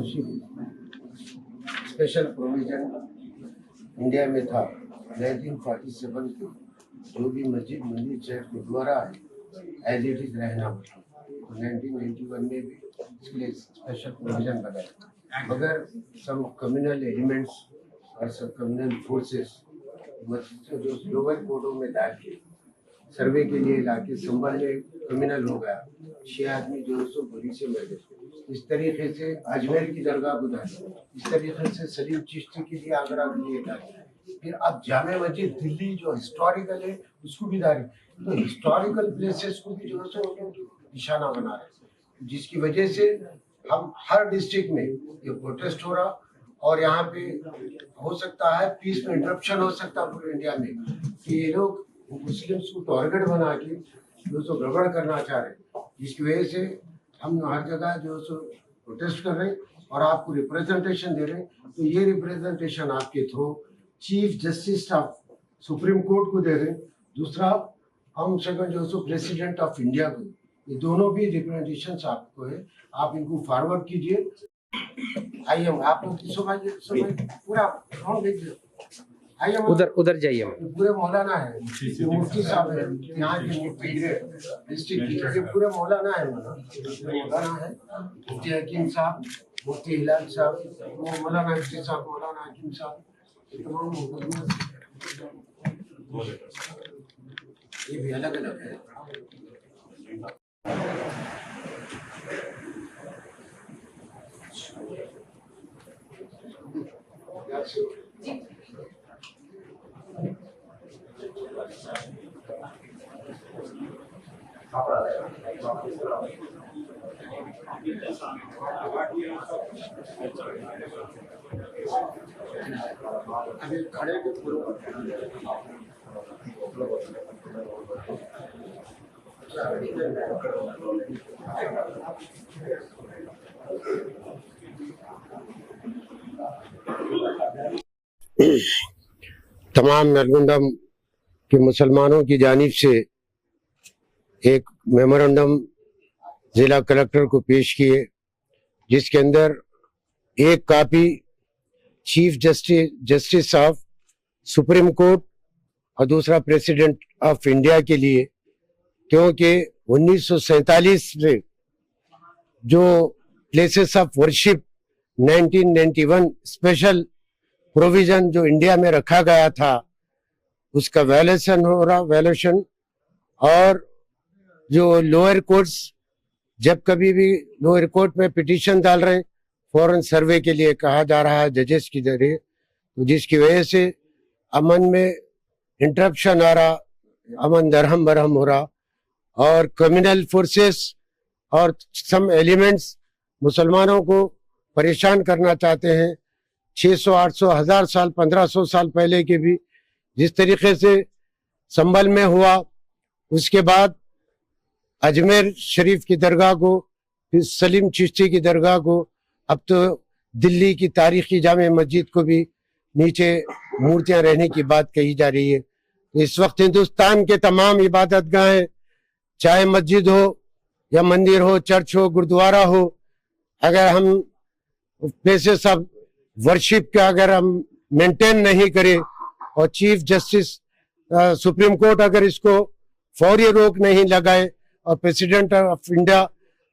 Worship special provision India में था 1947 के, जो भी मस्जिद मंदिर चर्च गुरुद्वारा है एज इट इज रहना पड़ा। तो 1991 में भी इसके लिए स्पेशल प्रोविजन बनाया, मगर सम कम्युनल एलिमेंट्स और सब कम्युनल फोर्सेस मस्जिद जो लोअर कोर्टों में डाल के सर्वे के लिए लाके संभल में क्रिमिनल हो गया, 6 आदमी जो है सो गोली से मर गए। इस तरीके से अजमेर की दरगाह को डाली, इस तरीके से सलीम चिश्ती के लिए आगरा के लिए डाली, फिर अब जामे मस्जिद दिल्ली जो हिस्टोरिकल है उसको भी डाली। तो हिस्टोरिकल प्लेसेस को भी जो है सो निशाना बना रहे हैं, जिसकी वजह से हम हर डिस्ट्रिक्ट में ये प्रोटेस्ट हो रहा, और यहाँ पे हो सकता है पीस में इंटरप्शन हो सकता है पूरे इंडिया में कि ये लोग मुस्लिम्स को टारगेट बना के जो सो गड़बड़ करना चाह रहे हैं, जिसकी वजह से हम हर जगह जो सो प्रोटेस्ट कर रहे हैं और आपको रिप्रेजेंटेशन दे रहे हैं। तो ये रिप्रेजेंटेशन आपके through chief justice of supreme court को दे रहे हैं, दूसरा हम सेकंड जो सो प्रेसिडेंट ऑफ इंडिया को, ये दोनों भी रिप्रेजेंटेशन आपको है, आप इनको फॉरवर्ड कीजिए। आइए आप लोग पूरा आइए, उधर जाइए। पूरे मौलाना है, मुफ्ती साहब है यहाँ के, मुफ्ती डिस्ट्रिक्ट के पूरे मौलाना है, मौलाना है मुफ्ती हकीम साहब, मुफ्ती हिलाल साहब, मौलाना मुफ्ती साहब, मौलाना हकीम साहब, तमाम ये भी अलग अलग है। अभी खड़े के पूरे तमाम नरगुंडम के मुसलमानों की जानिब से एक मेमोरेंडम जिला कलेक्टर को पेश किए, जिसके अंदर एक copy chief justice of supreme court और दूसरा प्रेसिडेंट ऑफ इंडिया के लिए, क्योंकि 1947 में जो places of worship 1991 special provision जो इंडिया में रखा गया था उसका वायलेशन, और जो लोअर कोर्ट्स जब कभी भी लोअर कोर्ट में पिटीशन डाल रहे हैं फौरन सर्वे के लिए कहा जा रहा है जजेस की जरिए, तो जिसकी वजह से अमन में इंटरप्शन आ रहा, अमन दरहम बरहम हो रहा, और क्रिमिनल फोर्सेस और सम एलिमेंट्स मुसलमानों को परेशान करना चाहते हैं। 600, 800, 1000 साल, 1500 साल पहले के भी जिस तरीके से संभल में हुआ, उसके बाद अजमेर शरीफ की दरगाह को, फिर सलीम चिश्ती की दरगाह को, अब तो दिल्ली की तारीखी जामे मस्जिद को भी नीचे मूर्तियां रहने की बात कही जा रही है। तो इस वक्त हिंदुस्तान के तमाम इबादत गाहें, चाहे मस्जिद हो या मंदिर हो, चर्च हो, गुरुद्वारा हो, अगर हम प्लेसेस ऑफ वर्शिप का अगर हम मेंटेन नहीं करें और चीफ जस्टिस सुप्रीम कोर्ट अगर इसको फौरी रोक नहीं लगाए और प्रेसिडेंट ऑफ इंडिया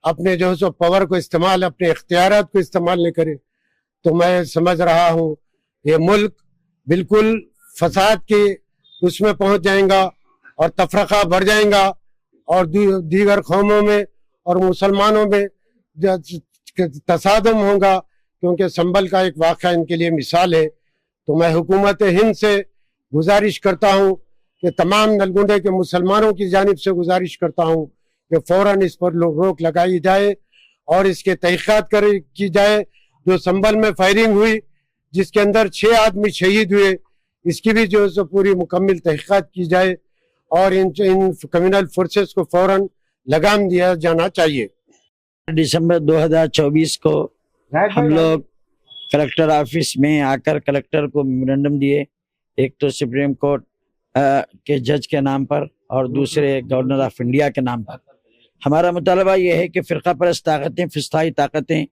अपने जो है सो पावर को इस्तेमाल, अपने इख्तियारात को इस्तेमाल नहीं करे, तो मैं समझ रहा हूँ ये मुल्क बिल्कुल फसाद के उसमें पहुंच जाएगा और तफरका बढ़ जाएगा और दीगर कौमों में और मुसलमानों में तसादम होगा, क्योंकि संभल का एक वाक़या इनके लिए मिसाल है। तो मैं हुकूमत हिंद से गुजारिश करता हूँ कि तमाम नलगुंडे के मुसलमानों की जानिब से गुजारिश करता हूँ कि फौरन इस पर रोक लगाई जाए और इसके तहक़ीक़ात की जाए। जो संभल में फायरिंग हुई जिसके अंदर 6 आदमी शहीद हुए, इसकी भी जो है पूरी मुकम्मल तहक़ीक़ात की जाए और इन कम्युनल फोर्सेस को फौरन लगाम दिया जाना चाहिए। दिसंबर 2024 को हम लोग कलेक्टर ऑफिस में आकर कलेक्टर को मेमोरेंडम दिए, एक तो सुप्रीम कोर्ट के जज के नाम पर और दूसरे गवर्नर ऑफ इंडिया के नाम पर। हमारा मुतालबा यह है कि फ़िरका परस्त ताकतें, फिस्ताई ताकतें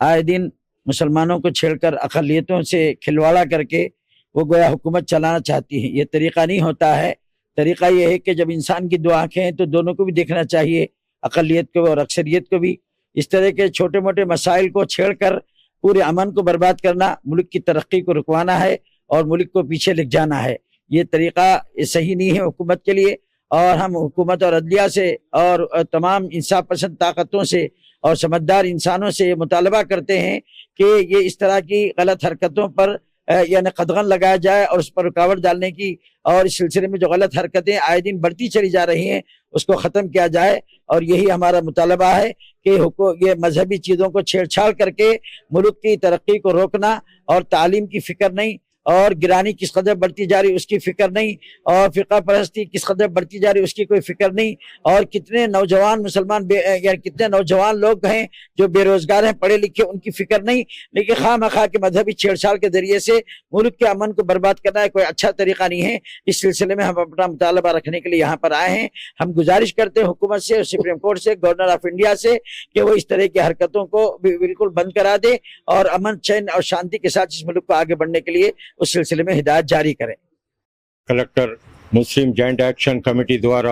आए दिन मुसलमानों को छेड़कर अक़लियतों से खिलवाड़ा करके वो गोया हुकूमत चलाना चाहती है। ये तरीका नहीं होता है। तरीका ये है कि जब इंसान की दो आंखें हैं तो दोनों को भी देखना चाहिए, अक़लियत को और अक्सरियत को भी। इस तरह के छोटे मोटे मसाइल को छेड़कर पूरे अमन को बर्बाद करना मुल्क की तरक्की को रुकवाना है और मुल्क को पीछे ले जाना है। ये तरीका सही नहीं है हुकूमत के लिए, और हम हुकूमत और अदलिया से और तमाम इंसाफ पसंद ताकतों से और समझदार इंसानों से मुतालबा करते हैं कि ये इस तरह की गलत हरकतों पर यानी कदगन लगाया जाए और उस पर रुकावट डालने की, और इस सिलसिले में जो गलत हरकतें आए दिन बढ़ती चली जा रही हैं उसको ख़त्म किया जाए। और यही हमारा मुतालबा है कि ये मजहबी चीज़ों को छेड़छाड़ करके मुल्क की तरक्की को रोकना, और तालीम की फ़िक्र नहीं, और गिरानी किस कदर बढ़ती जा रही उसकी फिक्र नहीं, और फ़िक़ा परस्ती किस कदर बढ़ती जा रही उसकी कोई फिक्र नहीं, और कितने नौजवान मुसलमान या कितने नौजवान लोग हैं जो बेरोजगार हैं, पढ़े लिखे, उनकी फिक्र नहीं। लेकिन खामखा के मजहबी छेड़छाड़ के जरिए से मुल्क के अमन को बर्बाद करना है कोई अच्छा तरीका नहीं है। इस सिलसिले में हम अपना मुतालबा रखने के लिए यहाँ पर आए हैं। हम गुजारिश करते हैं हुकूमत से, सुप्रीम कोर्ट से, गवर्नर ऑफ इंडिया से कि वो इस तरह की हरकतों को बिल्कुल बंद करा दे और अमन, चैन और शांति के साथ इस मुल्क को आगे बढ़ने के लिए उस सिलसिले में हिदायत जारी करें। కలెక్టర్ ముస్లిం జాయింట్ యాక్షన్ కమిటీ ద్వారా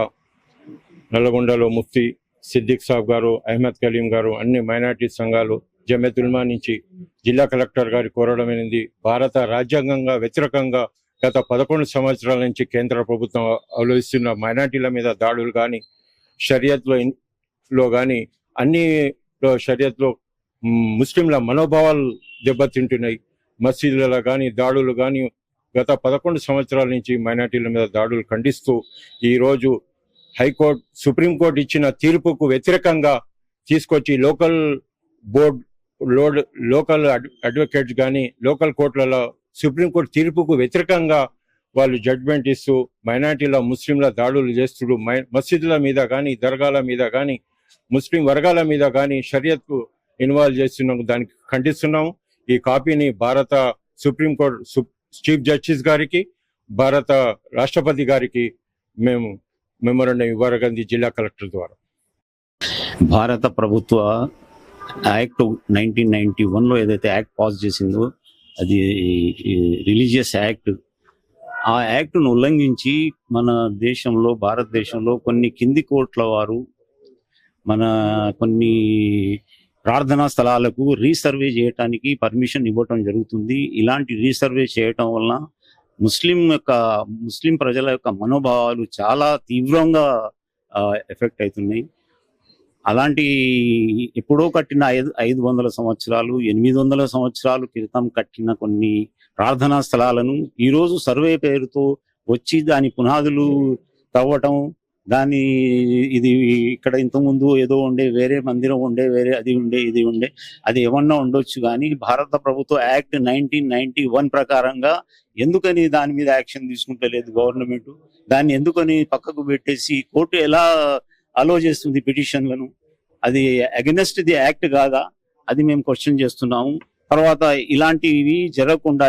నల్లగొండలో ముఫ్తీ సిద్దిక్ సాబ్ గారు, అహ్మద్ కలీం గారు, అన్ని మైనార్టీ సంఘాలు, జమియతుల్మా నుంచి జిల్లా కలెక్టర్ గారి కోరడమైనది. భారత రాజ్యాంగంగా వ్యతిరేకంగా గత 11 సంవత్సరాల నుంచి కేంద్ర ప్రభుత్వం అవలంబిస్తున్న మైనార్టీల మీద దాడులు కానీ, షరియత్లో కానీ, అన్ని షరియత్లో ముస్లింల మనోభావాలు దెబ్బతింటున్నాయి. మసీదులలో కానీ దాడులు కానీ గత 11 సంవత్సరాల నుంచి మైనార్టీల మీద దాడులు ఖండిస్తూ ఈరోజు హైకోర్టు, సుప్రీంకోర్టు ఇచ్చిన తీర్పుకు వ్యతిరేకంగా తీసుకొచ్చి లోకల్ అడ్వకేట్స్ కానీ లోకల్ కోర్టులలో సుప్రీంకోర్టు తీర్పుకు వ్యతిరేకంగా వాళ్ళు జడ్జ్మెంట్ ఇస్తూ మైనార్టీల, ముస్లింల దాడులు చేస్తూ మసీదుల మీద కానీ, దర్గాల మీద కానీ, ముస్లిం వర్గాల మీద కానీ షరియత్కు ఇన్వాల్వ్ చేస్తున్నాం. దానికి ఖండిస్తున్నాము. ఈ కాపీని భారత సుప్రీంకోర్టు చీఫ్ జస్టిస్ గారికి, భారత రాష్ట్రపతి గారికి మేము మెమోరాండం ఇవ్వరగంది జిల్లా కలెక్టర్ ద్వారా. భారత ప్రభుత్వ యాక్ట్ 1991లో ఏదైతే యాక్ట్ పాస్ చేసిందో అది రిలీజియస్ యాక్ట్. ఆ యాక్ట్ను ఉల్లంఘించి మన దేశంలో, భారతదేశంలో కొన్ని కింది కోట్ల వారు మన కొన్ని ప్రార్థనా స్థలాలకు రీసర్వే చేయడానికి పర్మిషన్ ఇవ్వటం జరుగుతుంది. ఇలాంటి రీసర్వే చేయటం వలన ముస్లిం ప్రజల యొక్క మనోభావాలు చాలా తీవ్రంగా ఎఫెక్ట్ అవుతున్నాయి. అలాంటి ఎప్పుడో కట్టిన 500 సంవత్సరాలు, 800 సంవత్సరాల క్రితం కట్టిన కొన్ని ప్రార్థనా స్థలాలను ఈరోజు సర్వే పేరుతో వచ్చి దాని పునాదులు తవ్వటం, దాని ఇది ఇక్కడ ఇంతకుముందు ఏదో ఉండే వేరే మందిరం ఉండే, వేరే అది ఉండే, ఇది ఉండే, అది ఏమన్నా ఉండొచ్చు. కానీ భారత ప్రభుత్వ యాక్ట్ 1991 ప్రకారంగా ఎందుకని దాని మీద యాక్షన్ తీసుకుంటలేదు గవర్నమెంట్? దాన్ని ఎందుకని పక్కకు పెట్టేసి కోర్టు ఎలా అలో చేస్తుంది పిటిషన్లను? అది అగెనెస్ట్ ది యాక్ట్ కాదా? అది మేము క్వశ్చన్ చేస్తున్నాము. తర్వాత ఇలాంటివి జరగకుండా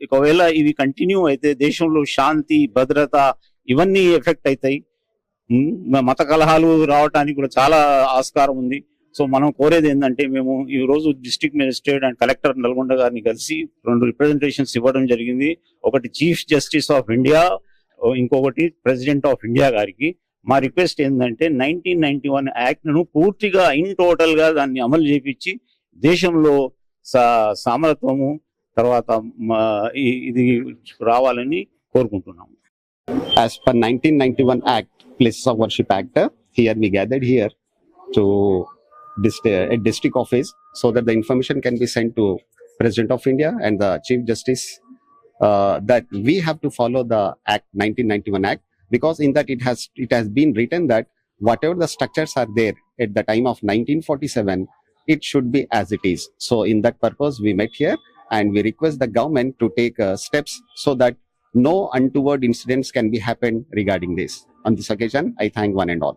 ఒకవేళ ఇవి కంటిన్యూ అయితే దేశంలో శాంతి, భద్రత ఇవన్నీ ఎఫెక్ట్ అవుతాయి. మత కలహాలు రావడానికి కూడా చాలా ఆస్కారం ఉంది. సో మనం కోరేది ఏంటంటే, మేము ఈ రోజు district magistrate and collector Nalgonda గారిని కలిసి 2 రిప్రజెంటేషన్స్ ఇవ్వడం జరిగింది. ఒకటి చీఫ్ జస్టిస్ ఆఫ్ ఇండియా, ఇంకొకటి ప్రెసిడెంట్ ఆఫ్ ఇండియా గారికి. మా రిక్వెస్ట్ ఏంటంటే 1991 యాక్ట్ ను పూర్తిగా ఇన్ టోటల్ గా దాన్ని అమలు చేపించి దేశంలో సామరత్వము తర్వాత ఇది రావాలని కోరుకుంటున్నాము. As per 1991 Act, Places of Worship Act, here we gathered here to a district office so that the information can be sent to President of India and the Chief Justice that we have to follow the Act 1991 Act, because in that it has been written that whatever the structures are there at the time of 1947, it should be as it is. So in that purpose we met here and we request the government to take steps so that no untoward incidents can be happened regarding this. On this occasion, I thank one and all.